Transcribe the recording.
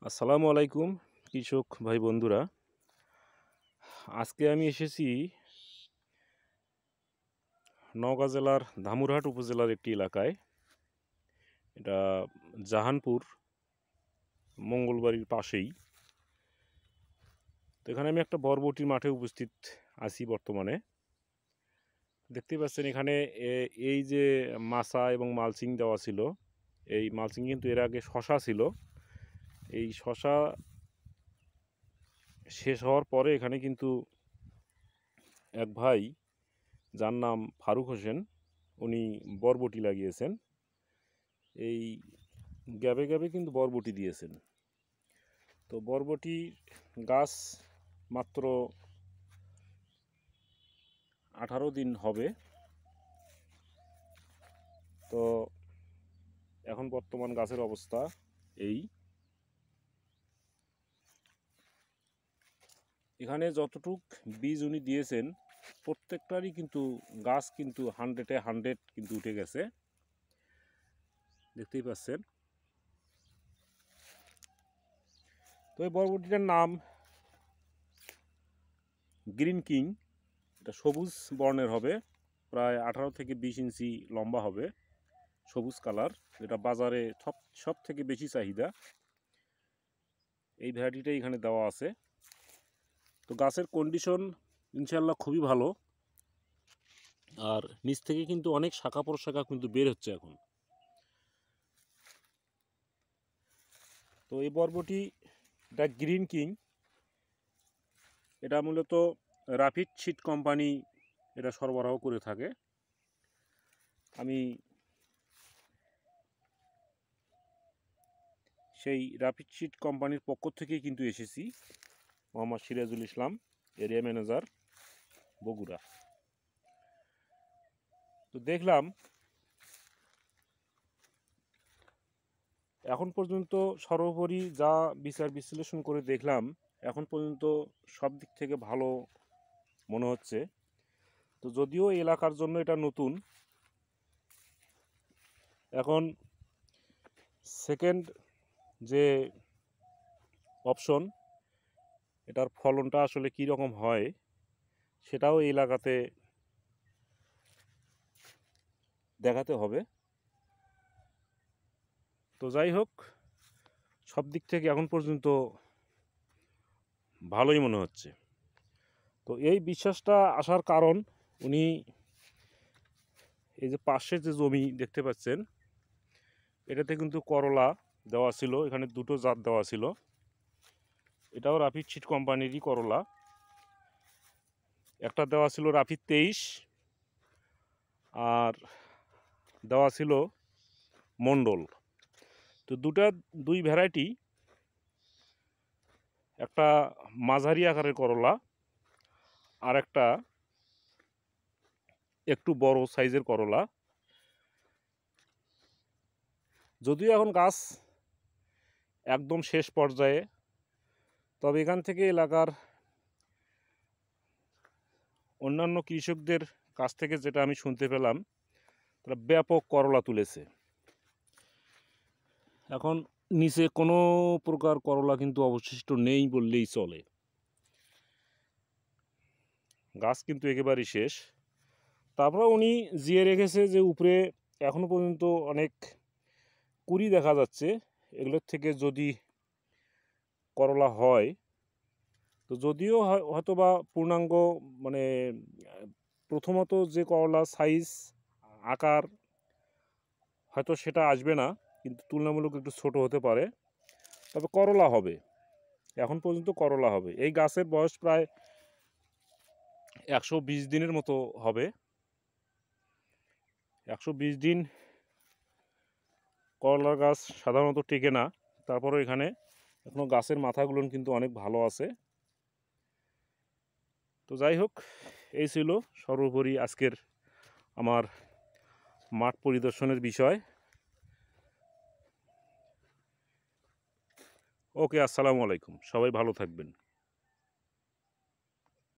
আসসালামু আলাইকুম কৃষক ভাই বন্ধুরা। আজকে আমি এসেছি নওগাঁ জেলার ধামুরহাট উপজেলার একটি এলাকায়। এটা জাহানপুর মঙ্গলবাড়ির পাশেই। তো এখানে আমি একটা বরবটির মাঠে উপস্থিত আছি বর্তমানে। দেখতে পাচ্ছেন এখানে এই যে মাচা এবং মালচিং দেওয়া ছিল, এই মালচিং কিন্তু এর আগে শশা ছিল। এই শশা শেষ হওয়ার পরে এখানে কিন্তু এক ভাই, যার নাম ফারুক হোসেন, উনি বরবটি লাগিয়েছেন। এই গ্যাবে গ্যাবে কিন্তু বরবটি দিয়েছেন। তো বরবটি গাছ মাত্র 18 দিন হবে। তো এখন বর্তমান গাছের অবস্থা এই। এখানে যতটুক বীজ উনি দিয়েছেন প্রত্যেকটারই কিন্তু গাছ কিন্তু 100-এ 100 কিন্তু উঠে গেছে, দেখতেই পাচ্ছেন। তো এই বরবটিটার নাম গ্রিন কিং। এটা সবুজ বর্ণের হবে, প্রায় 18 থেকে 20 ইঞ্চি লম্বা হবে, সবুজ কালার। এটা বাজারে সব থেকে বেশি চাহিদা। এই ভ্যারাইটিটাই এখানে দেওয়া আছে। তো গাছের কন্ডিশন ইনশাল্লাহ খুবই ভালো। আর নিচ থেকে কিন্তু অনেক শাখা প্রশাখা কিন্তু বের হচ্ছে এখন। তো এই বরবটি এটা গ্রিন কিং, এটা মূলত রাপিড সিড কোম্পানি এটা সরবরাহ করে থাকে। আমি সেই রাপিড সিড কোম্পানির পক্ষ থেকেই কিন্তু এসেছি, মোহাম্মদ সিরাজুল ইসলাম, এরিয়া ম্যানেজার, বগুড়া। তো দেখলাম এখন পর্যন্ত সর্বোপরি যা বিচার বিশ্লেষণ করে দেখলাম, এখন পর্যন্ত সব দিক থেকে ভালো মনে হচ্ছে। তো যদিও এলাকার জন্য এটা নতুন, এখন সেকেন্ড যে অপশন, এটার ফলনটা আসলে কী রকম হয় সেটাও এই এলাকাতে দেখাতে হবে। তো যাই হোক, সব দিক থেকে এখন পর্যন্ত ভালোই মনে হচ্ছে। তো এই বিশ্বাসটা আসার কারণ, উনি এই যে পাশের যে জমি দেখতে পাচ্ছেন, এটাতে কিন্তু করলা দেওয়া ছিল, এখানে দুটো জাত দেওয়া ছিল। এটাও রাফিড সিড কোম্পানিরই করলা। একটা দেওয়া ছিল রাফিড 23, আর দেওয়া ছিল মণ্ডল। তো দুই ভ্যারাইটি, একটা মাঝারি আকারের করলা আর একটা একটু বড় সাইজের করলা। যদিও এখন গাছ একদম শেষ পর্যায়ে, তবে এখান থেকে এলাকার অন্যান্য কৃষকদের কাছ থেকে যেটা আমি শুনতে পেলাম, তারা ব্যাপক করলা তুলেছে। এখন নিচে কোনো প্রকার করলা কিন্তু অবশিষ্ট নেই বললেই চলে। গাছ কিন্তু একেবারেই শেষ। তারপরে উনি জিয়ে রেখেছে যে উপরে এখনো পর্যন্ত অনেক কুড়ি দেখা যাচ্ছে। এগুলোর থেকে যদি করলা হয়, তো যদিও হয়তো বা পূর্ণাঙ্গ মানে প্রথমত যে করলা সাইজ আকার হয়তো সেটা আসবে না, কিন্তু তুলনামূলক একটু ছোট হতে পারে, তবে করলা হবে। এখন পর্যন্ত করলা হবে। এই গাছের বয়স প্রায় 120 দিনের মতো হবে। 120 দিন করলার গাছ সাধারণত টেকে না। তারপরেও এখানে এখনও গাছের মাথাগুলো কিন্তু অনেক ভালো আছে। তো যাই হোক, এই ছিল সর্বোপরি আজকের আমার মাঠ পরিদর্শনের বিষয়। ওকে, আসসালামু আলাইকুম, সবাই ভালো থাকবেন।